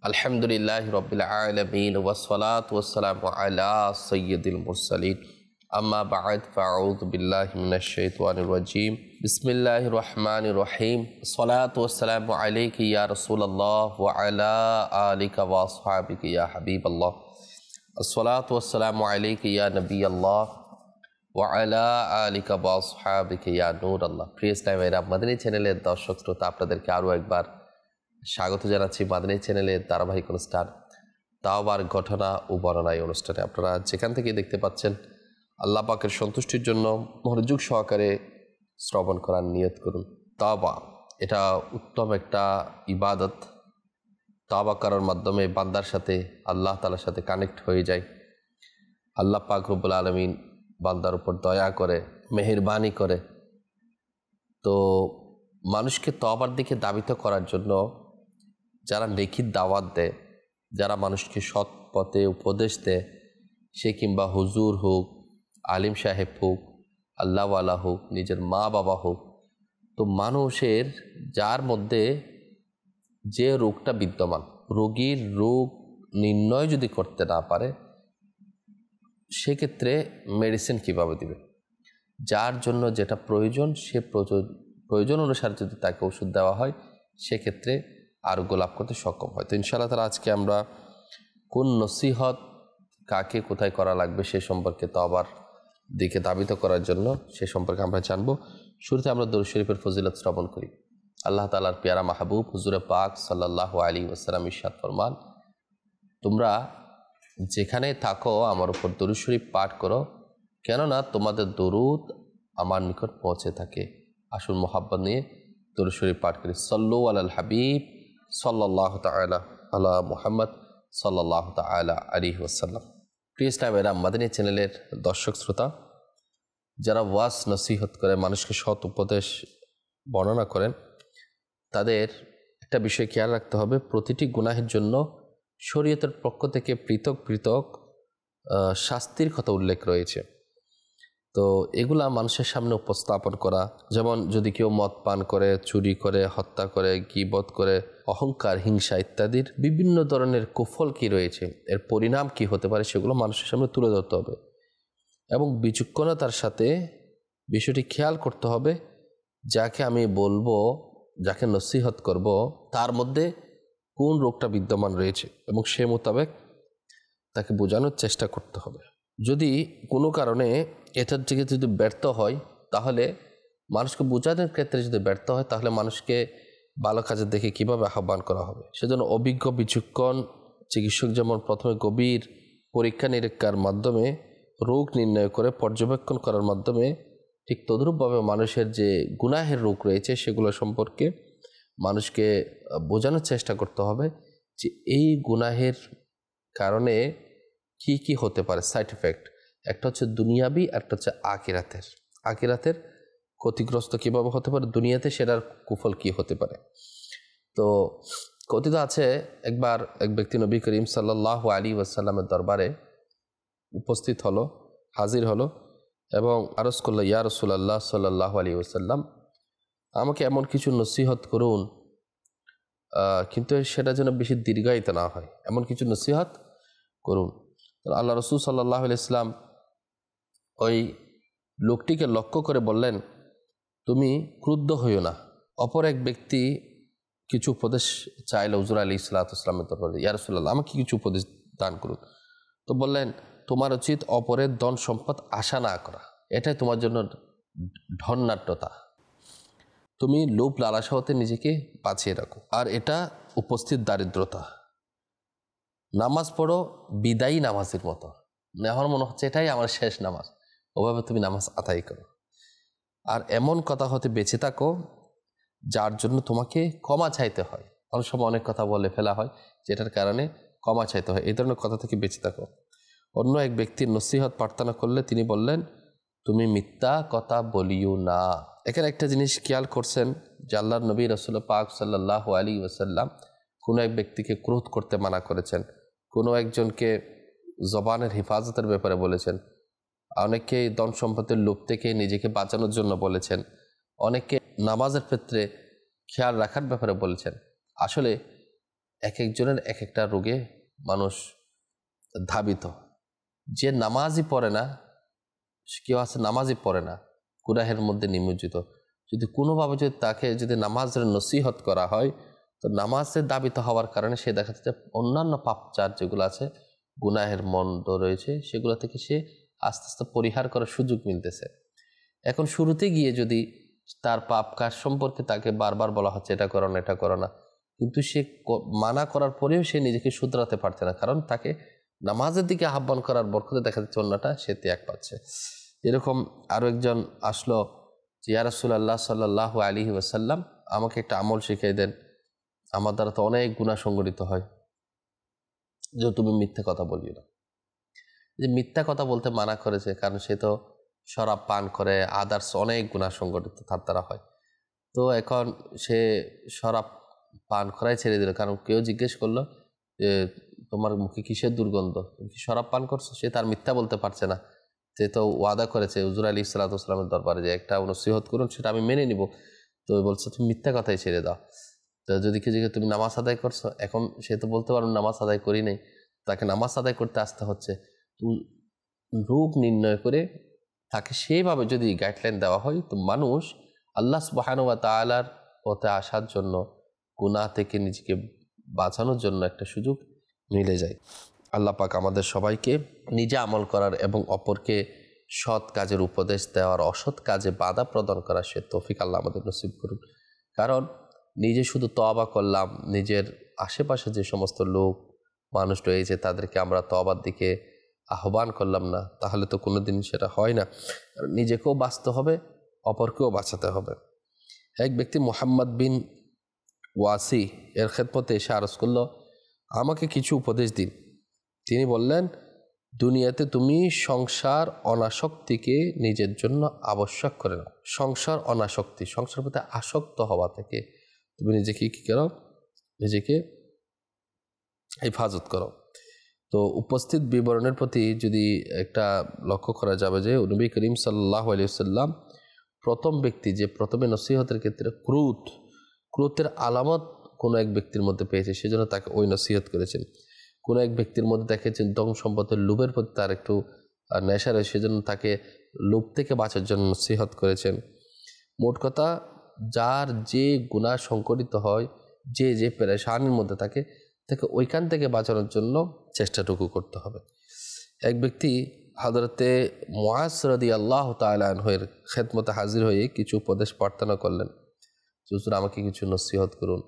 আলহামদুলিল্লাহি রাব্বিল আলামিন ওয়াসসালাতু ওয়াসসালামু আলা সাইয়্যিদিল মুরসালিন আম্মা বা'দ ফাআউযু বিল্লাহি মিনাশ শাইতানির রাজীম বিসমিল্লাহির রহমানির রহিম সালাতু ওয়াসসালামু আলাইকা ইয়া রাসূলুল্লাহ ওয়া আলা আলিকা ওয়া আসহাবিকা ইয়া হাবিবাল্লাহ আসসালাতু ওয়াসসালামু আলাইকা ইয়া নবিয়াল্লাহ ওয়া আলা আলিকা ওয়া আসহাবিকা ইয়া নূরাল্লাহ। প্রিয় ইসলামী ভাইরা, মাদানী চ্যানেলের দর্শক শ্রোতা, আপনাদেরকে আরও একবার স্বাগত জানাচ্ছি মাদানী চ্যানেলের ধারাবাহিক অনুষ্ঠান তাওবার ঘটনা ও বর্ণনা। এই অনুষ্ঠানে আপনারা যেখান থেকে দেখতে পাচ্ছেন, আল্লাহ পাকের সন্তুষ্টির জন্য মনোযোগ সহকারে শ্রবণ করার নিয়ত করুন। তাওবা এটা উত্তম একটা ইবাদত। তাওবা করার মাধ্যমে বান্দার সাথে আল্লাহ তাআলার সাথে কানেক্ট হয়ে যায়। আল্লাহ পাক রব্বুল আলামিন বান্দার উপর দয়া করে, মেহেরবানি করে। তো মানুষকে তওবার দিকে ধাবিত করার জন্য যারা নেকির দাওয়াত দেয়, যারা মানুষকে সৎ পথে উপদেশ দেয়, সে কিংবা হুজুর হোক, আলিম সাহেব হোক, আল্লাহওয়ালা হোক, নিজের মা বাবা হোক, তো মানুষের যার মধ্যে যে রোগটা বিদ্যমান, রোগীর রোগ নির্ণয় যদি করতে না পারে, সেক্ষেত্রে মেডিসিন কিভাবে দিবে? যার জন্য যেটা প্রয়োজন, সে প্রয়োজন অনুসারে যদি তাকে ওষুধ দেওয়া হয়, সেক্ষেত্রে আরোগ্য লাভ করতে সক্ষম হয়। তো ইনশাআল্লাহ তাআলা আজকে আমরা কোন নসিহত কাকে কোথায় করা লাগবে সে সম্পর্কে, তওবার দিকে ধাবিত করার জন্য সে সম্পর্কে আমরা জানব। শুরুতে আমরা দরুদ শরীফের ফজিলত শ্রবণ করি। আল্লাহ তাআলার পেয়ারা মাহবুব হুজুরে পাক সাল্লাল্লাহু আলাইহি ওয়াসাল্লাম ইরশাদ ফরমান, তোমরা যেখানে থাকো আমার উপর দরুদ শরীফ পাঠ করো, কেননা তোমাদের দরুদ আমার নিকট পৌঁছে থাকে। আসুন মোহাব্বত নিয়ে দরুদ শরীফ পাঠ করি। সাল্লু আলাল হাবিব সাল্লাল্লাহু তাআলা আলা মুহাম্মদ সাল্লাল্লাহু তাআলা আলাইহি ওয়াসাল্লাম। প্রিয় ইসলামেরা, মাদানী চ্যানেলের দর্শক শ্রোতা, যারা ওয়াজ নসিহত করে, মানুষকে সৎ উপদেশ বর্ণনা করেন, তাদের একটা বিষয় খেয়াল রাখতে হবে, প্রতিটি গুনাহের জন্য শরীয়তের পক্ষ থেকে পৃথক পৃথক শাস্তির কথা উল্লেখ রয়েছে। তো এগুলা মানুষের সামনে উপস্থাপন করা, যেমন যদি কেউ মদ পান করে, চুরি করে, হত্যা করে, গীবত করে, অহংকার, হিংসা ইত্যাদির বিভিন্ন ধরনের কুফল কি রয়েছে, এর পরিণাম কি হতে পারে, সেগুলো মানুষের সামনে তুলে ধরতে হবে এবং বিচক্ষণতার সাথে বিষয়টি খেয়াল করতে হবে। যাকে আমি বলবো, যাকে নসিহত করব, তার মধ্যে কোন রোগটা বিদ্যমান রয়েছে এবং সে মোতাবেক তাকে বোঝানোর চেষ্টা করতে হবে। যদি কোনো কারণে এটার দিকে যদি ব্যর্থ হয়, তাহলে মানুষকে বোঝানোর ক্ষেত্রে যদি ব্যর্থ হয়, তাহলে মানুষকে ভালো কাজের দেখে কীভাবে আহ্বান করা হবে? সেজন্য অভিজ্ঞ বিচক্ষণ চিকিৎসক যেমন প্রথমে গভীর পরীক্ষা নিরীক্ষার মাধ্যমে রোগ নির্ণয় করে পর্যবেক্ষণ করার মাধ্যমে, ঠিক তদ্রূপভাবে মানুষের যে গুনাহের রোগ রয়েছে সেগুলো সম্পর্কে মানুষকে বোঝানোর চেষ্টা করতে হবে যে এই গুনাহের কারণে কি কি হতে পারে সাইড এফেক্ট। একটা হচ্ছে দুনিয়াবি, একটা হচ্ছে আখিরাতের ক্ষতিগ্রস্ত কিভাবে হতে পারে, দুনিয়াতে সেটার কুফল কি হতে পারে। তো কথিত আছে, একবার এক ব্যক্তি নবী করিম সাল্লাল্লাহু আলাইহি ওয়াসাল্লামের দরবারে উপস্থিত হলো, হাজির হলো এবং আরজ করলো, ইয়া রাসূলুল্লাহ সাল্লাল্লাহু আলাইহি ওয়াসাল্লাম, আমাকে এমন কিছু নসিহত করুন, কিন্তু সেটা যেন বেশি দীর্ঘায়িত না হয়, এমন কিছু নসিহত করুন। আল্লাহ রাসূল সাল্লাল্লাহু আলাইহি ওয়াসাল্লাম ওই লোকটিকে লক্ষ্য করে বললেন, তুমি ক্রুদ্ধ হইও না। অপর এক ব্যক্তি কিছু উপদেশ চাইল হুজুর আলাইহিস সালাতু ওয়াসসালামের দরবারে, ইয়া রাসূলুল্লাহ, আমাকে কিছু উপদেশ দান করুন। তো বললেন, তোমার উচিত অপরের ধন সম্পদ আশা না করা, এটাই তোমার জন্য ধন্যাঢ্যতা। তুমি লোভ লালসা হতে নিজেকে বাঁচিয়ে রাখো, আর এটা উপস্থিত দারিদ্রতা। নামাজ পড়ো বিদায়ী নামাজের মতো, এখন মনে হচ্ছে এটাই আমার শেষ নামাজ, ওভাবে তুমি নামাজ আদায় করো। আর এমন কথা হতে বেঁচে থাকো যার জন্য তোমাকে ক্ষমা চাইতে হয়। অনেক সময় অনেক কথা বলে ফেলা হয় যেটার কারণে ক্ষমা চাইতে হয়, এই ধরনের কথা থেকে বেঁচে থাকো। অন্য এক ব্যক্তির নসিহত প্রার্থনা করলে তিনি বললেন, তুমি মিথ্যা কথা বলিও না। এখানে একটা জিনিস খেয়াল করছেন যে আল্লাহর নবী রাসূল পাক সাল্লাল্লাহু আলাইহি ওয়াসাল্লাম কোনো এক ব্যক্তিকে ক্রোধ করতে মানা করেছেন, কোনো একজনকে জবানের হেফাজতের ব্যাপারে বলেছেন, অনেককে ধন সম্পদের লোভ থেকে নিজেকে বাঁচানোর জন্য বলেছেন, অনেককে নামাজের ক্ষেত্রে খেয়াল রাখার ব্যাপারে বলেছেন। আসলে এক একজনের এক একটা রোগে মানুষ ধাবিত। যে নামাজই পড়ে না, কেউ আছে নামাজই পড়ে না, গুনাহের মধ্যে নিমজ্জিত, যদি কোনোভাবে যদি তাকে যদি নামাজের নসিহত করা হয়, তো নামাজের দাবিত হওয়ার কারণে সে দেখা যাচ্ছে অন্যান্য পাপচার যেগুলো আছে, গুনাহের মন্দ রয়েছে, সেগুলো থেকে সে আস্তে আস্তে পরিহার করার সুযোগ মিলতেছে। এখন শুরুতে গিয়ে যদি তার পাপ কাজ সম্পর্কে তাকে বারবার বলা হচ্ছে এটা করো না, এটা করো না, কিন্তু সে মানা করার পরেও সে নিজেকে শুধরাতে পারছে না, কারণ তাকে নামাজের দিকে আহ্বান করার বরকতে দেখা যাচ্ছে অন্যটা সে ত্যাগ পাচ্ছে। এরকম আরও একজন আসলো যে ইয়া রাসূলুল্লাহ সাল্লাল্লাহু আলাইহি ওয়াসাল্লাম, আমাকে একটা আমল শিখিয়ে দেন, আমার দ্বারা তো অনেক গুনাহ সংগঠিত হয়, যে তুমি মিথ্যা কথা বলিও না। যে মিথ্যা কথা বলতে মানা করেছে, কারণ সে তো শরাব পান করে, আদার্স অনেক গুনাহ সংগঠিত তার দ্বারা হয়। তো এখন সে শরাব পান করাই ছেড়ে দিল, কারণ কেউ জিজ্ঞেস করলো যে তোমার মুখে কিসের দুর্গন্ধ, তুমি কি শরাব পান করছো? সে তার মিথ্যা বলতে পারছে না, সে তো ওয়াদা করেছে হুজুর আলাইহিস সালাতু ওয়াস সালামের দরবারে যে একটা নসিহত করুন, সেটা আমি মেনে নিব। তো বলছে তুমি মিথ্যা কথাই ছেড়ে দাও। তো যদি কেউ জিজ্ঞেস তুমি নামাজ আদায় করছো, এখন সে তো বলতে পারো নামাজ আদায় করি নাই, তাকে নামাজ আদায় করতে আসতে হচ্ছে। রোগ নির্ণয় করে তাকে সেইভাবে যদি গাইডলাইন দেওয়া হয়, তো মানুষ আল্লাহ সুবহানাহু ওয়া তাআলার পথে আসার জন্য, গুনাহ থেকে নিজেকে বাঁচানোর জন্য একটা সুযোগ মিলে যায়। আল্লাহ পাক আমাদের সবাইকে নিজে আমল করার এবং অপরকে সৎ কাজের উপদেশ দেওয়ার, অসৎ কাজে বাধা প্রদান করার সে তৌফিক আল্লাহ আমাদের নসিব করুন। কারণ নিজে শুধু তওবা করলাম, নিজের আশেপাশে যে সমস্ত লোক মানুষ রয়েছে তাদেরকে আমরা তওবার দিকে আহ্বান করলাম না, তাহলে তো কোনোদিন সেটা হয় না। নিজেকেও বাঁচতে হবে, অপরকেও বাঁচাতে হবে। এক ব্যক্তি মুহাম্মদ বিন ওয়াসি এর খেদমতে এসে আরজ করল, আমাকে কিছু উপদেশ দিন। তিনি বললেন, দুনিয়াতে তুমি সংসার অনাসক্তিকে নিজের জন্য আবশ্যক করে নাও। সংসার অনাসক্তি, সংসার প্রতি আসক্ত হওয়া থেকে তুমি নিজেকে কী করো, নিজেকে হেফাজত করো। তো উপস্থিত বিবরণের প্রতি যদি একটা লক্ষ্য করা যাবে যে নবী করিম সাল্লাল্লাহু আলাইহি ওয়াসাল্লাম প্রথম ব্যক্তি যে প্রথমে নসিহতের ক্ষেত্রে ক্রোধের আলামত কোনো এক ব্যক্তির মধ্যে পেয়েছে, সেজন্য তাকে ওই নসিহত করেছেন। কোনো এক ব্যক্তির মধ্যে দেখেছেন ধন সম্পদের লোভের প্রতি তার একটু নেশা রয়েছে, সেজন্য তাকে লোভ থেকে বাঁচার জন্য নসিহত করেছেন। মোট কথা, যার যে গুনাহ সংঘটিত হয়, যে পেরেশানির মধ্যে তাকে ওইখান থেকে বাঁচানোর জন্য চেষ্টাটুকু করতে হবে। এক ব্যক্তি হযরতে মুআজ রাদিয়াল্লাহু তাআলা আনহুর খেদমতে হাজির হয়ে কিছু উপদেশ প্রার্থনা করলেন, হুজুর আমাকে কিছু নসিহত করুন।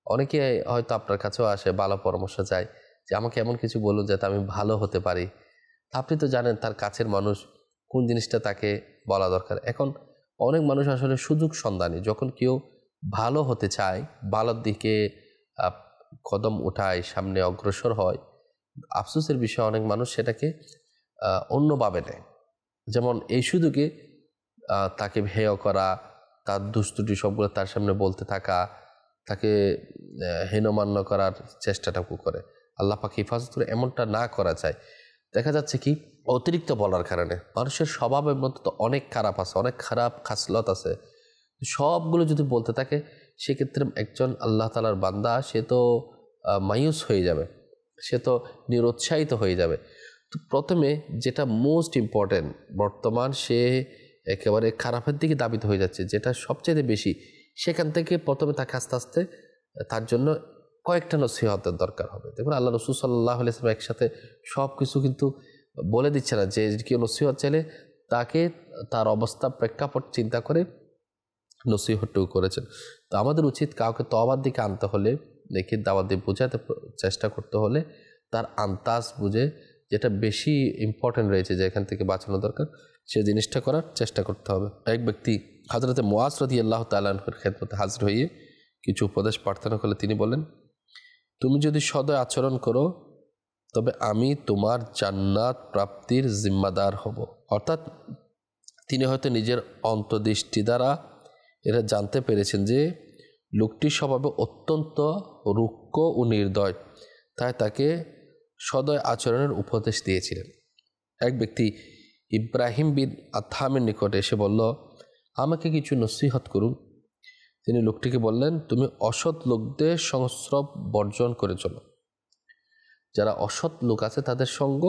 অনেকে হয়তো আপনার কাছেও আসে, ভালো পরামর্শ চায় যে আমাকে এমন কিছু বলুন যাতে আমি ভালো হতে পারি। আপনি তো জানেন তার কাছের মানুষ কোন জিনিসটা তাকে বলা দরকার। এখন অনেক মানুষ আসলে সুযোগ সন্ধানী, যখন কেউ ভালো হতে চায়, ভালোর দিকে কদম উঠায়, সামনে অগ্রসর হয়, আফসোসের বিষয় অনেক মানুষ সেটাকে অন্যভাবে নেয়। যেমন এই সুযোগে তাকে হেয় করা, তার দুষ্টুটি সবগুলো তার সামনে বলতে থাকা, তাকে হীনমান্য করার চেষ্টাটাও করে। আল্লাহ পাক হেফাজত করে এমনটা না করা চায়। দেখা যাচ্ছে কি অতিরিক্ত বলার কারণে মানুষের স্বভাবের মধ্যে তো অনেক খারাপ আছে, অনেক খারাপ খাসলত আছে, সবগুলো যদি বলতে থাকে, সেক্ষেত্রে একজন আল্লাহ তাআলার বান্দা সে তো মায়ুস হয়ে যাবে, সে তো নিরুৎসাহিত হয়ে যাবে। তো প্রথমে যেটা মোস্ট ইম্পর্টেন্ট, বর্তমান সে একেবারে খারাপের দিকে দাবিত হয়ে যাচ্ছে, যেটা সবচেয়ে বেশি, সেখান থেকে প্রথমে তাকে আস্তে আস্তে তার জন্য কয়েকটা নসিহতের দরকার হবে। দেখুন আল্লাহ রাসূল সাল্লাল্লাহু আলাইহি ওয়াসাল্লাম একসাথে সব কিছু কিন্তু বলে দিচ্ছে না, যে কেউ নসিহত চাইলে তাকে তার অবস্থা প্রেক্ষাপট চিন্তা করে নসিহতটুকু করেছেন। তো আমাদের উচিত কাউকে তওবার দিকে আনতে হলে, দেখে দাওয়াত দিয়ে বোঝাতে চেষ্টা করতে হলে তার আন্তাজ বুঝে, যেটা বেশি ইম্পর্টেন্ট রয়েছে যে এখান থেকে বাঁচানো দরকার, সে জিনিসটা করার চেষ্টা করতে হবে। এক ব্যক্তি হযরতে মুআজ রাদিয়াল্লাহু তাআলা আনহুর খেদমতে হাজির হয়ে কিছু উপদেশ প্রার্থনা করলে তিনি বলেন, তুমি যদি সদয় আচরণ করো তবে আমি তোমার জান্নাত প্রাপ্তির জিম্মাদার হব। অর্থাৎ তিনি হয়তো নিজের অন্তর্দৃষ্টি দ্বারা এরা জানতে পেরেছেন যে লোকটির স্বভাবে অত্যন্ত রুক্ষ ও নির্দয়, তাই তাকে সদয় আচরণের উপদেশ দিয়েছিলেন। এক ব্যক্তি ইব্রাহিম বিন আতহামের নিকটে এসে বলল, আমাকে কিছু নসিহত করুন। তিনি লোকটিকে বললেন, তুমি অসৎ লোকদের সংস্রব বর্জন করে চলো। যারা অসৎ লোক আছে তাদের সঙ্গ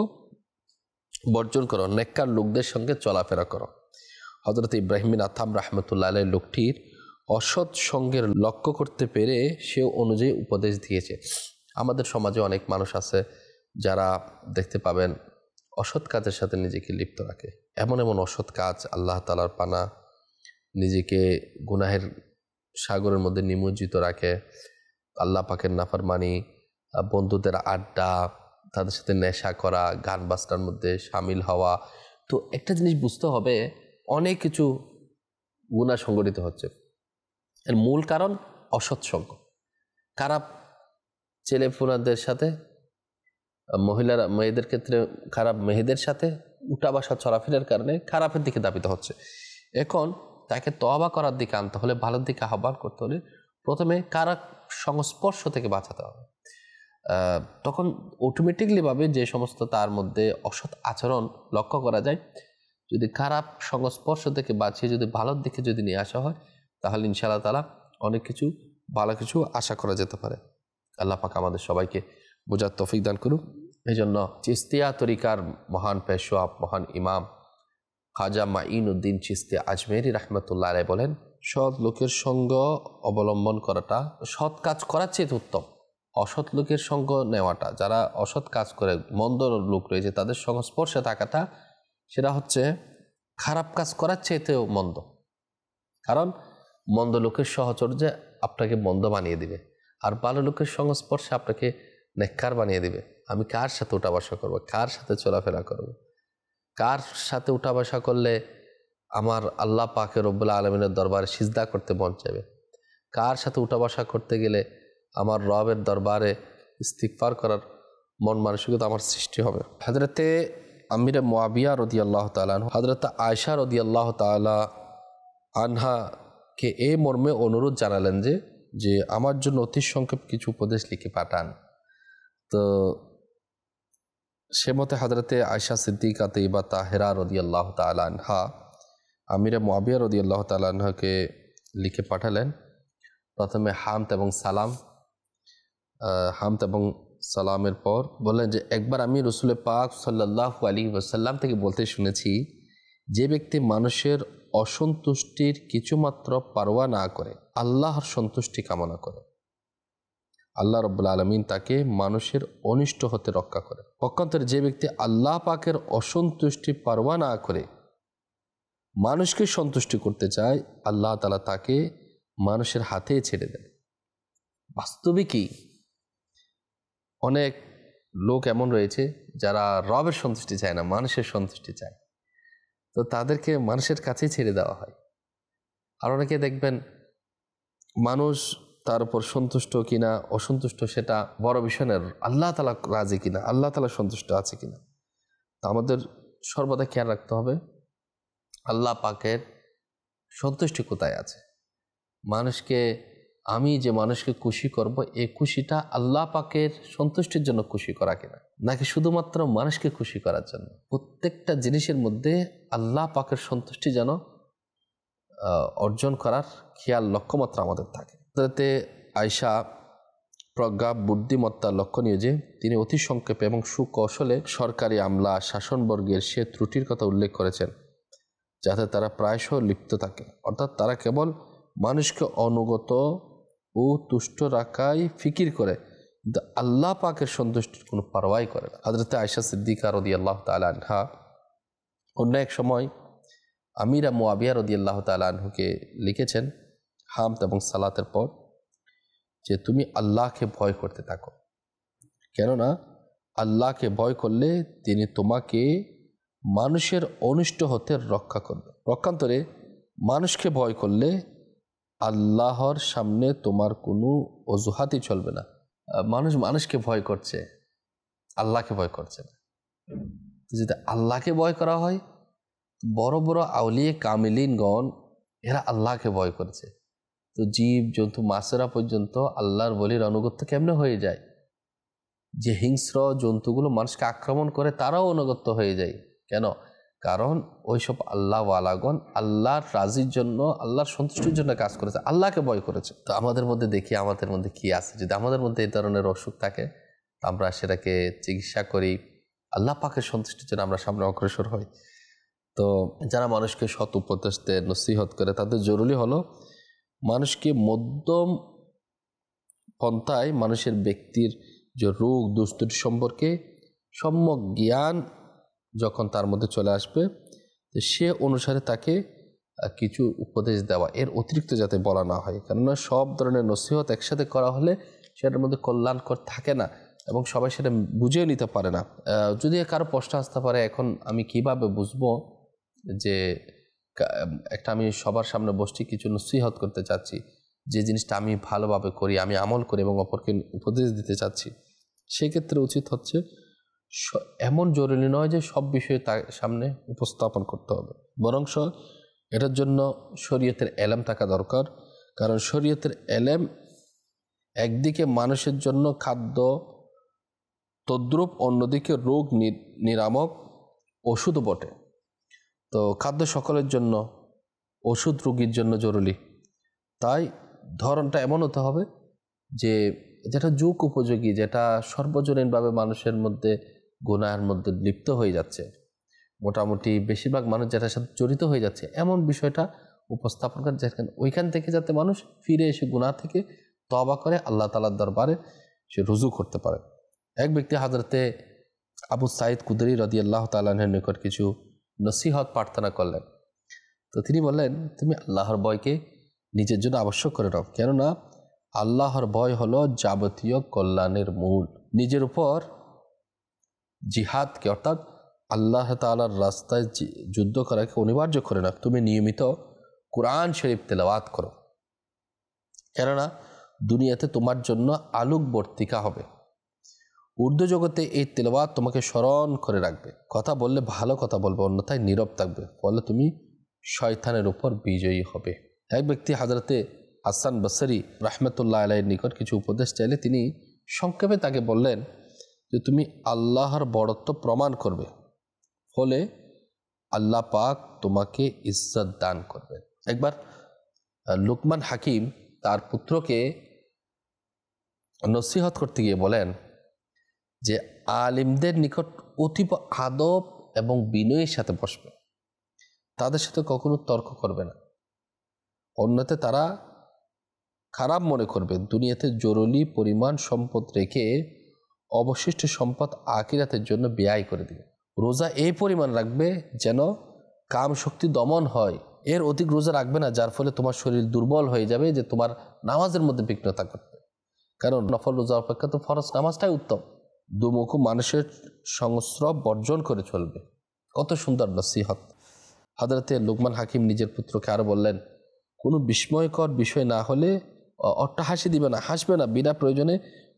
বর্জন করো, নেককার লোকদের সঙ্গে চলাফেরা করো। হযরত ইব্রাহিম বিন আতহাম রাহমাতুল্লাহ আলাইহির লোকটির অসৎ সঙ্গের লক্ষ্য করতে পেরে সে অনুযায়ী উপদেশ দিয়েছে। আমাদের সমাজে অনেক মানুষ আছে যারা দেখতে পাবেন অসৎ কাজের সাথে নিজেকে লিপ্ত রাখে। এমন এমন অসৎ কাজ, আল্লাহ তাআলার পানা, নিজেকে গুনাহের সাগরের মধ্যে নিমজ্জিত রাখে, আল্লাহ পাকের নাফরমানি, বন্ধুদের আড্ডা, তাদের সাথে নেশা করা, গান বাজনার মধ্যে সামিল হওয়া। তো একটা জিনিস বুঝতে হবে, অনেক কিছু গুনাহ সংগঠিত হচ্ছে। এর মূল কারণ অসৎ সঙ্গ, খারাপ ছেলেপুলাদের সাথে, মহিলারা মেয়েদের ক্ষেত্রে খারাপ মেয়েদের সাথে উঠা বসা চলাফেরার কারণে খারাপের দিকে ধাবিত হচ্ছে। এখন তাকে তওবা করার দিকে আনতে হলে, ভালোর দিকে আহ্বান করতে হলে প্রথমে খারাপ সংস্পর্শ থেকে বাঁচাতে হবে। তখন অটোমেটিকলি ভাবে যে সমস্ত তার মধ্যে অসৎ আচরণ লক্ষ্য করা যায়, যদি খারাপ সংস্পর্শ থেকে বাঁচিয়ে যদি ভালোর দিকে যদি নিয়ে আসা হয়, তাহলে ইনশাআল্লাহ তাআলা অনেক কিছু ভালো কিছু আশা করা যেতে পারে। আল্লাহ পাক আমাদের সবাইকে বোঝার তৌফিক দান করুন। এই জন্য চিস্তিয়া তরিকার মহান পেশোয়া, মহান ইমাম খাজা মাঈনুদ্দিন চিস্তি আজমেরি রাহমাতুল্লাহ আলাইহি বলেন, সৎ লোকের সঙ্গ অবলম্বন করাটা সৎ কাজ করার চেয়ে উত্তম। অসৎ লোকের সঙ্গ নেওয়াটা, যারা অসৎ কাজ করে মন্দ লোক রয়েছে তাদের সংস্পর্শে থাকাটা, সেটা হচ্ছে খারাপ কাজ করার চেয়েতেও মন্দ। কারণ মন্দ লোকের সহচর্যে আপনাকে মন্দ বানিয়ে দিবে, আর ভালো লোকের সংস্পর্শে আপনাকে নেককার বানিয়ে দিবে। আমি কার সাথে উঠা বসা করবো, কার সাথে চলাফেরা করবো, কার সাথে উঠা বসা করলে আমার আল্লাহ পাকের রব্বুল আলামিনের দরবারে সিজদা করতে মন চাইবে, কার সাথে উঠা বসা করতে গেলে আমার রবের দরবারে ইস্তিগফার করার মন মানসিকতা আমার সৃষ্টি হবে। হযরতে আমিরে মুআবিয়া রাদিয়াল্লাহু তাআলা আনহু হযরত আয়েশা রাদিয়াল্লাহু তাআলা আনহাকে এই মর্মে অনুরোধ জানালেন যে আমার জন্য অতি সংক্ষেপ কিছু উপদেশ লিখে পাঠান। তো সে মতে হযরতে আয়েশা সিদ্দিকা তৈয়বা তাহেরা রাদিয়াল্লাহু তাআলা আনহা আমিরে মুআবিয়া রাদিয়াল্লাহু তাআলা আনহাকে লিখে পাঠালেন। প্রথমে হামদ এবং সালামের পর বললেন যে, একবার আমি রাসূল পাক সাল্লাল্লাহু আলাইহি ওয়াসাল্লাম থেকে বলতে শুনেছি, যে ব্যক্তি মানুষের অসন্তুষ্টির কিছুমাত্র পারোয়া না করে আল্লাহর সন্তুষ্টি কামনা করে, আল্লাহ রাব্বুল আলামিন তাকে মানুষের অনিষ্ট হতে রক্ষা করে। পক্ষান্তরে যে ব্যক্তি আল্লাহ পাকের অসন্তুষ্টি পারোয়া না করে মানুষকে সন্তুষ্টি করতে চায়, আল্লাহ তাআলা তাকে মানুষের হাতে ছেড়ে দেন। বাস্তবিকই অনেক লোক এমন রয়েছে যারা রবের সন্তুষ্টি চায় না, মানুষের সন্তুষ্টি চায়, তো তাদেরকে মানুষের কাছেই ছেড়ে দেওয়া হয়। আর অনেকে দেখবেন মানুষ তার উপর সন্তুষ্ট কিনা অসন্তুষ্ট সেটা বড় বিষয় না, আল্লাহ তাআলা রাজি কিনা, আল্লাহ তাআলা সন্তুষ্ট আছে কিনা। তো আমাদের সর্বদা খেয়াল রাখতে হবে আল্লাহ পাকের সন্তুষ্টি কোথায় আছে। আমি যে মানুষকে খুশি করব, এই খুশিটা আল্লাহ পাকের সন্তুষ্টির জন্য খুশি করা কিনা, নাকি শুধুমাত্র মানুষকে খুশি করার জন্য। প্রত্যেকটা জিনিসের মধ্যে আল্লাহ পাকের সন্তুষ্টি যেন অর্জন করার খেয়াল লক্ষ্যমাত্রা আমাদের থাকে। তাতে আয়েশা প্রজ্ঞা বুদ্ধিমত্তা লক্ষণীয় যে তিনি অতি সংক্ষেপে এবং সুকৌশলে সরকারি আমলা শাসনবর্গের সে ত্রুটির কথা উল্লেখ করেছেন যাতে তারা প্রায়শঃ লিপ্ত থাকে, অর্থাৎ তারা কেবল মানুষকে অনুগত ও তুষ্ট রাখাই ফিকির করে, কিন্তু আল্লাহ পাকের সন্তুষ্টির কোনো পারোয়াই করে না। হযরত আয়েশা সিদ্দিকা রাদিয়াল্লাহু তাআলা আনহা অন্য এক সময় আমিরা মুআবিয়া রাদিয়াল্লাহু তাআলা আনহুকে লিখেছেন হামদ এবং সালাতের পর যে, তুমি আল্লাহকে ভয় করতে থাকো, কেননা আল্লাহকে ভয় করলে তিনি তোমাকে মানুষের অনিষ্ট হতে রক্ষা করবে। পক্ষান্তরে মানুষকে ভয় করলে আল্লাহর সামনে তোমার কোনো অজুহাতই চলবে না। মানুষকে ভয় করছে, আল্লাহকে ভয় করছে না। যদি আল্লাহকে ভয় করা হয়, বড় বড় আউলিয়ে কামিলিনগণ এরা আল্লাহকে ভয় করেছে, তো জীব জন্তু মাছেরা পর্যন্ত আল্লাহর ওলির অনুগত্য কেমনে হয়ে যায়? যে হিংস্র জন্তুগুলো মানুষকে আক্রমণ করে তারাও অনুগত্য হয়ে যায়। কেন? কারণ ওইসব আল্লাহওয়ালাগণ আল্লাহর রাজির জন্য, আল্লাহর সন্তুষ্টির জন্য কাজ করেছে, আল্লাহকে ভয় করেছে। তো আমাদের মধ্যে দেখি আমাদের মধ্যে কি আছে। যদি আমাদের মধ্যে এই ধরনের অসুখ থাকে, আমরা সেটাকে চিকিৎসা করি, আল্লাহ পাকের সন্তুষ্টির জন্য আমরা সামনে অগ্রসর হই। তো যারা মানুষকে সৎ উপদেশ দেয়, নসিহত করে, তাদের জরুরি হলো মানুষকে মধ্যম পন্থায় মানুষের ব্যক্তির যে রোগ দুস্তুটি সম্পর্কে সম্যক জ্ঞান যখন তার মধ্যে চলে আসবে, সে অনুসারে তাকে কিছু উপদেশ দেওয়া, এর অতিরিক্ত যাতে বলা না হয়। কেননা সব ধরনের নসিহত একসাথে করা হলে সেটার মধ্যে কল্যাণকর থাকে না এবং সবাই সেটা বুঝেও নিতে পারে না। যদি কারো প্রশ্ন আসতে পারে, এখন আমি কিভাবে বুঝবো যে একটা আমি সবার সামনে বসছি, কিছু নসিহত করতে চাচ্ছি, যে জিনিসটা আমি ভালোভাবে করি, আমি আমল করি এবং অপরকে উপদেশ দিতে চাচ্ছি, সেক্ষেত্রে উচিত হচ্ছে এমন জরুরি নয় যে সব বিষয়ে তার সামনে উপস্থাপন করতে হবে, বরং এটার জন্য শরীয়তের এলেম থাকা দরকার। কারণ শরীয়তের এলেম একদিকে মানুষের জন্য খাদ্য তদ্রূপ, অন্যদিকে রোগ নিরামক ওষুধও বটে। তো খাদ্য সকলের জন্য, ওষুধ রোগীর জন্য জরুরি। তাই ধরনটা এমন হতে হবে যে যেটা যুগ উপযোগী, যেটা সর্বজনীনভাবে মানুষের মধ্যে গুনাহের মধ্যে লিপ্ত হয়ে যাচ্ছে, মোটামুটি বেশিরভাগ মানুষ যেটার সাথে জড়িত হয়ে যাচ্ছে, এমন বিষয়টা উপস্থাপন করে যেখানে ওইখান থেকে যাতে মানুষ ফিরে এসে গুনাহ থেকে তওবা করে আল্লাহ তাআলার দরবারে সে রুজু করতে পারে। এক ব্যক্তি হযরতে আবু সাঈদ কুদরি রাদিয়াল্লাহু তাআলা আনহুর নিকট কিছু নসিহত প্রার্থনা করলেন। তো তিনি বললেন, তুমি আল্লাহর ভয়কে নিজের জন্য আবশ্যক করে নাও, কেননা আল্লাহর ভয় হলো যাবতীয় কল্যাণের মূল। নিজের উপর জিহাদকে, অর্থাৎ আল্লাহ তাআলার রাস্তায় যুদ্ধ করাকে অনিবার্য করে না। তুমি নিয়মিত কোরআন শরীফ তেলাওয়াত করো, কেননা দুনিয়াতে তোমার জন্য আলোকবর্তিকা হবে। উর্দু জগতে এই তেলাওয়াত তোমাকে স্মরণ করে রাখবে। কথা বললে ভালো কথা বলবে, অন্যথায় নীরব থাকবে, ফলে তুমি শয়তানের উপর বিজয়ী হবে। এক ব্যক্তি হযরতে হাসান বসরি রাহমাতুল্লাহ আলাইহির নিকট কিছু উপদেশ চাইলে তিনি সংক্ষেপে তাকে বললেন যে তুমি আল্লাহর বড়ত্ব প্রমাণ করবে, ফলে আল্লাহ পাক তোমাকে ইজ্জত দান করবে। একবার লুকমান হাকিম তার পুত্রকে নসিহত করতে গিয়ে বলেন যে আলিমদের নিকট অতীব আদব এবং বিনয়ের সাথে বসবে, তাদের সাথে কখনো তর্ক করবে না, অন্যতে তারা খারাপ মনে করবে। দুনিয়াতে জরুরি পরিমাণ সম্পদ রেখে অবশিষ্ট সম্পদ আখিরাতের জন্য ব্যয় করে দিবে। রোজা এই পরিমাণ রাখবে যেন কাম শক্তি দমন হয়, এর অধিক রোজা রাখবে না যার ফলে তোমার শরীর দুর্বল হয়ে যাবে, যে তোমার নামাজের মধ্যে বিঘ্নতা করবে। কারণ নফল রোজা অপেক্ষা তো ফরজ নামাজটাই উত্তম। দুমুখো মানুষের সংস্রব বর্জন করে চলবে। কত সুন্দর নসিহত। হযরতে লুকমান হাকিম নিজের পুত্রকে আরো বললেন, কোনো বিস্ময়কর বিষয় না হলে অট্টহাসি দিবে না, হাসবে না, বিনা প্রয়োজনে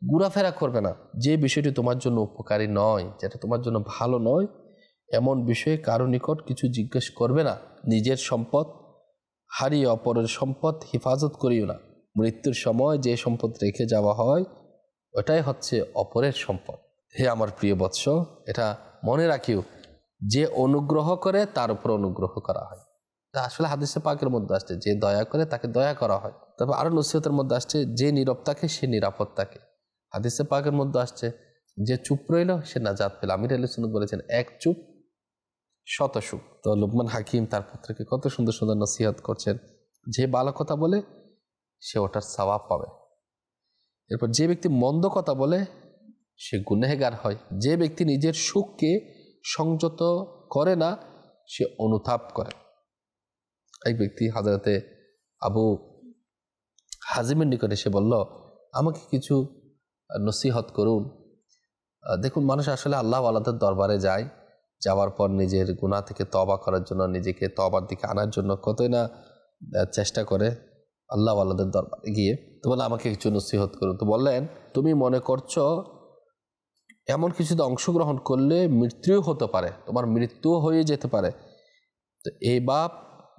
ঘোরাফেরা করবে না। যে বিষয়টি তোমার জন্য উপকারী নয়, যেটা তোমার জন্য ভালো নয়, এমন বিষয়ে কারো নিকট কিছু জিজ্ঞেস করবে না। নিজের সম্পদ হারিয়ে অপরের সম্পদ হেফাজত করিও না। মৃত্যুর সময় যে সম্পদ রেখে যাওয়া হয় ওটাই হচ্ছে অপরের সম্পদ। হে আমার প্রিয় বৎস, এটা মনে রাখিও, যে অনুগ্রহ করে তার উপর অনুগ্রহ করা হয়। আসলে হাদিসে পাকের মধ্যে আসছে যে দয়া করে তাকে দয়া করা হয়। তারপর আরো নসিহতের মধ্যে আসছে যে নীরব থাকে সে নিরাপদ থাকে। হাদিসে পাকের মধ্যে আসছে যে চুপ রইল সে নাজাত পেল। আমির আহলে সুন্নাত বলেছেন, এক চুপ শত সুখ। তো লুকমান হাকিম তার পুত্রকে কত সুন্দর সুন্দর নসিহত করছেন, যে ভালো কথা বলে সে ওটার সওয়াব পাবে। এরপর যে ব্যক্তি মন্দ কথা বলে সে গুনাহগার হয়। যে ব্যক্তি নিজের সুখকে সংযত করে না সে অনুতাপ করে। এক ব্যক্তি হযরতে আবু হাজিমের নিকটে এসে বলল, আমাকে কিছু নসিহত করুন। দেখুন, মানুষ আসলে আল্লাহ ওয়ালাদের দরবারে যায়, যাওয়ার পর নিজের গুনাহ থেকে তওবা করার জন্য, নিজেকে তওবার দিকে আনার জন্য কতই না চেষ্টা করে আল্লাহ ওয়ালাদের দরবারে গিয়ে। তো বলে আমাকে কিছু নসিহত করুন। তো বললেন, তুমি মনে করছো এমন কিছুতে অংশগ্রহণ করলে মৃত্যুও হতে পারে, তোমার মৃত্যুও হয়ে যেতে পারে, তো এই বাপ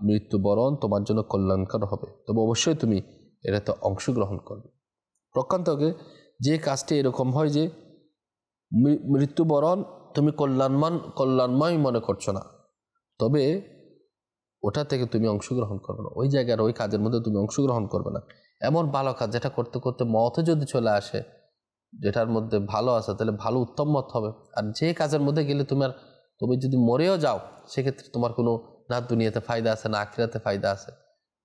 মৃত্যুবরণ তোমার জন্য কল্যাণকর হবে, তবে অবশ্যই তুমি এটাতে অংশগ্রহণ করবে। প্রকান্তকে যে কাজটি এরকম হয় যে মৃত্যুবরণ তুমি কল্যাণময় মনে করছো না, তবে ওটা থেকে তুমি অংশগ্রহণ করবে না, ওই জায়গার ওই কাজের মধ্যে তুমি অংশগ্রহণ করবে না। এমন ভালো কাজ যেটা করতে করতে মত যদি চলে আসে, যেটার মধ্যে ভালো আছে, তাহলে ভালো উত্তম মত হবে। আর যে কাজের মধ্যে গেলে তুমি যদি মরেও যাও, সেক্ষেত্রে তোমার কোনো না দুনিয়াতে ফায়দা আছে না আখিরাতে ফায়দা আছে,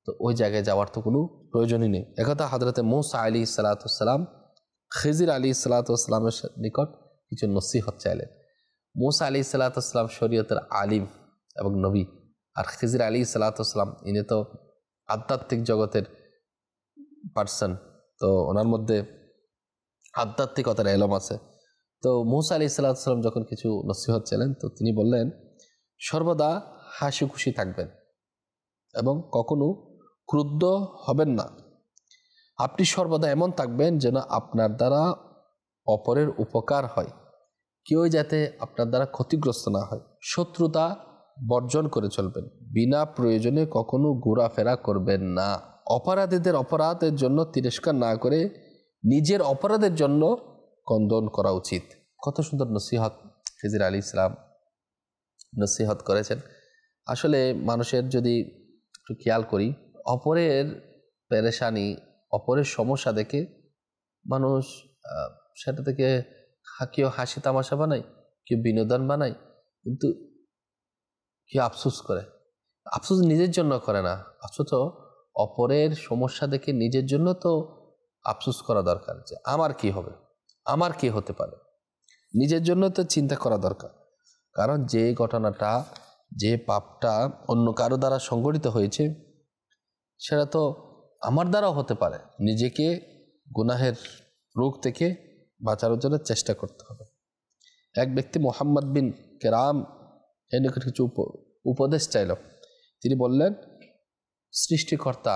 তো ওই জায়গায় যাওয়ার তো কোনো প্রয়োজনই নেই। একথা হযরতে মূসা আলাইহিস সালাম খিজির আলাইহিস সালামের নিকট কিছু নসিহত চাইলেন। মূসা আলাইহিস সালাম শরীয়তের আলিম এবং নবী, আর খিজির আলাইহিস সালাম ইনি তো আধ্যাত্মিক জগতের পার্সন, তো ওনার মধ্যে আধ্যাত্মিকতার এলম আছে। তো মূসা আলাইহিস সালাম যখন কিছু নসিহত চাইলেন, তো তিনি বললেন সর্বদা হাসি খুশি থাকবেন এবং কখনো ক্রুদ্ধ হবেন না। আপনি সর্বদা এমন থাকবেন যেন আপনার দ্বারা অপরের উপকার হয়, কেউ যাতে আপনার দ্বারা ক্ষতিগ্রস্ত না হয়। শত্রুতা বর্জন করে চলবেন, বিনা প্রয়োজনে কখনো ঘোরাফেরা করবেন না। অপরাধীদের অপরাধের জন্য তিরস্কার না করে নিজের অপরাধের জন্য কন্দন করা উচিত। কত সুন্দর নসিহত খিজির আলাইহিস সালাম নসিহত করেছেন। আসলে মানুষের যদি একটু খেয়াল করি, অপরের পেরেশানি, অপরের সমস্যা দেখে মানুষ সেটা থেকে কেউ হাসি তামাশা বানায়, কেউ বিনোদন বানায়, কিন্তু কেউ আফসোস করে। আফসোস নিজের জন্য করে না, অথচ অপরের সমস্যা দেখে নিজের জন্য তো আফসোস করা দরকার, যে আমার কি হবে, আমার কি হতে পারে, নিজের জন্য তো চিন্তা করা দরকার। কারণ যে ঘটনাটা, যে পাপটা অন্য কারো দ্বারা সংঘটিত হয়েছে, সেটা তো আমার দ্বারাও হতে পারে। নিজেকে গুনাহের রোগ থেকে বাঁচানোর জন্য চেষ্টা করতে হবে। এক ব্যক্তি মুহাম্মদ বিন কেরাম এর নিকট কিছু উপদেশ চাইল। তিনি বললেন, সৃষ্টিকর্তা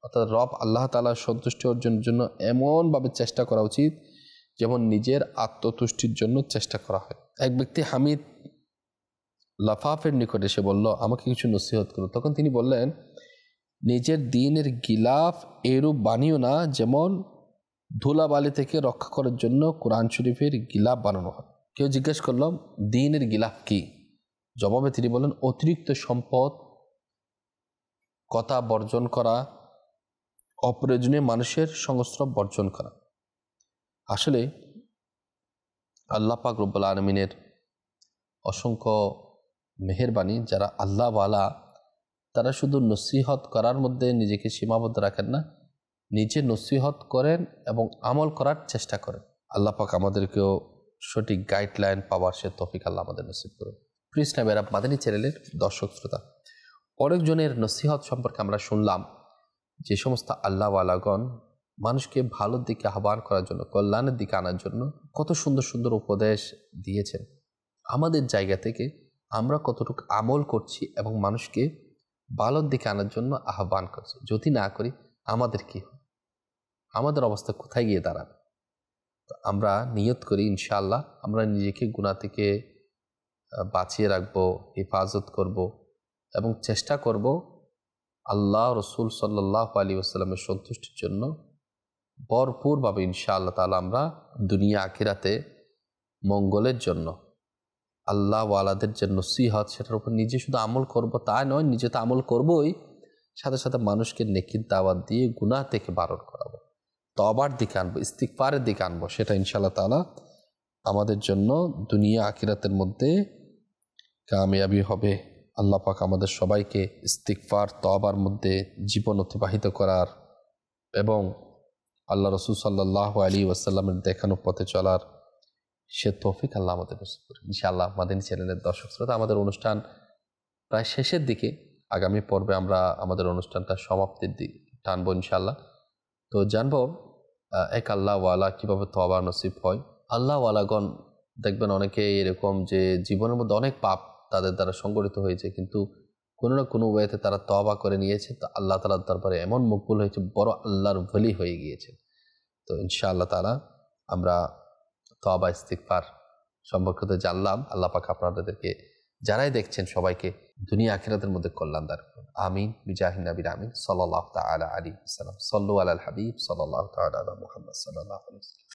অর্থাৎ রব আল্লাহ তাআলার সন্তুষ্টি অর্জনের জন্য এমনভাবে চেষ্টা করা উচিত যেমন নিজের আত্মতুষ্টির জন্য চেষ্টা করা হয়। এক ব্যক্তি হামিদ লাফাফের নিকট এসে বলল, আমাকে কিছু নসিহত করো। তখন তিনি বললেন, নিজের দ্বীনের গিলাফ এরূপ বানিও না যেমন ধুলাবালি থেকে রক্ষা করার জন্য কোরআন শরীফের গিলাফ বানানো হয়। কেউ জিজ্ঞেস করলাম, দ্বীনের গিলাফ কি? জবাবে তিনি বললেন, অতিরিক্ত সম্পদ, কথা বর্জন করা, অপ্রয়োজনীয় মানুষের সংস্রব বর্জন করা। আসলে আল্লাহ পাক রব্বুল আলামিনের অসংখ্য মেহেরবানি, যারা আল্লাহওয়ালা তারা শুধু নসিহত করার মধ্যে নিজেকে সীমাবদ্ধ রাখেন না, নিজে নসিহত করেন এবং আমল করার চেষ্টা করেন। আল্লাহ পাক আমাদেরকেও সঠিক গাইডলাইন পাওয়ার সে তৌফিক আল্লাহ আমাদের নসিব করুন। প্রিয় ইসলামের মাদানী চ্যানেলের দর্শক শ্রোতা, অনেকজনের নসিহত সম্পর্কে আমরা শুনলাম, যে সমস্ত আল্লাহওয়ালাগণ মানুষকে ভালোর দিকে আহ্বান করার জন্য, কল্যাণের দিকে আনার জন্য কত সুন্দর সুন্দর উপদেশ দিয়েছেন। আমাদের জায়গা থেকে আমরা কতটুকু আমল করছি এবং মানুষকে ভালোর দিকে আনার জন্য আহ্বান করছি? যদি না করি আমাদের কি হবে? আমাদের অবস্থা কোথায় গিয়ে দাঁড়াবে? তো আমরা নিয়ত করি ইনশাআল্লাহ আমরা নিজেকে গুনাহ থেকে বাঁচিয়ে রাখবো, হেফাজত করব এবং চেষ্টা করব আল্লাহ রসুল সাল্লাল্লাহু আলাইহি ওয়াসাল্লামের সন্তুষ্টির জন্য ভরপুরভাবে ইনশাআল্লাহ তাআলা আমরা দুনিয়া আখিরাতে মঙ্গলের জন্য, আল্লাহ ওয়ালাদের যে নসিহত সেটার উপর নিজে শুধু আমল করব তা নয়, নিজে তো আমল করবই, সাথে সাথে মানুষকে নেকির দাওয়াত দিয়ে গুনাহ থেকে বারণ করাবো, তওবার দিকে আনবো, ইস্তিগফারের দিকে আনবো। সেটা ইনশাআল্লাহ তাআলা আমাদের জন্য দুনিয়া আখিরাতের মধ্যে কামিয়াবি হবে। আল্লাহ পাক আমাদের সবাইকে ইস্তিগফার, তওবার মধ্যে জীবন অতিবাহিত করার এবং আল্লাহ রসুল সাল্লাল্লাহু আলাইহি ওয়াসাল্লামের দেখানো পথে চলার সে তৌফিক আল্লাহ আমাদের নসিব করুন ইনশাআল্লাহ। মাদানী চ্যানেলের দর্শক শ্রোতা, আমাদের অনুষ্ঠান প্রায় শেষের দিকে। আগামী পর্বে আমরা আমাদের অনুষ্ঠানটা সমাপ্তির দিকে টানবো ইনশাআল্লাহ। তো জানবো এক আল্লাহওয়ালা কীভাবে তওবা নসিব হয়। আল্লাহওয়ালাগণ দেখবেন অনেকে এরকম যে জীবনের মধ্যে অনেক পাপ তাদের দ্বারা সংগঠিত হয়েছে, কিন্তু কোনো না কোনো ওয়েতে তারা তওবা করে নিয়েছে, তো আল্লাহ তাআলার দরবারে এমন মকবুল হয়েছে, বড় আল্লাহর ওলি হয়ে গিয়েছে। তো ইনশাআল্লাহ তাআলা আমরা তওবা ইস্তিগফার সম্পর্কে তো জানলাম। আল্লাহ পাক আপনাদেরকে যারাই দেখছেন সবাইকে দুনিয়া আখিরাতের মধ্যে কল্যাণ দান করুন। আমিন বিজাহিন নবীর আমিন সাল্লাল্লাহু তাআলা আলাইহি ওয়াসাল্লাম। সাল্লু আলাল হাবিব সাল্লাল্লাহু তাআলা আলা মুহাম্মদ সাল্লাল্লাহু আলাইহি ওয়াসাল্লাম।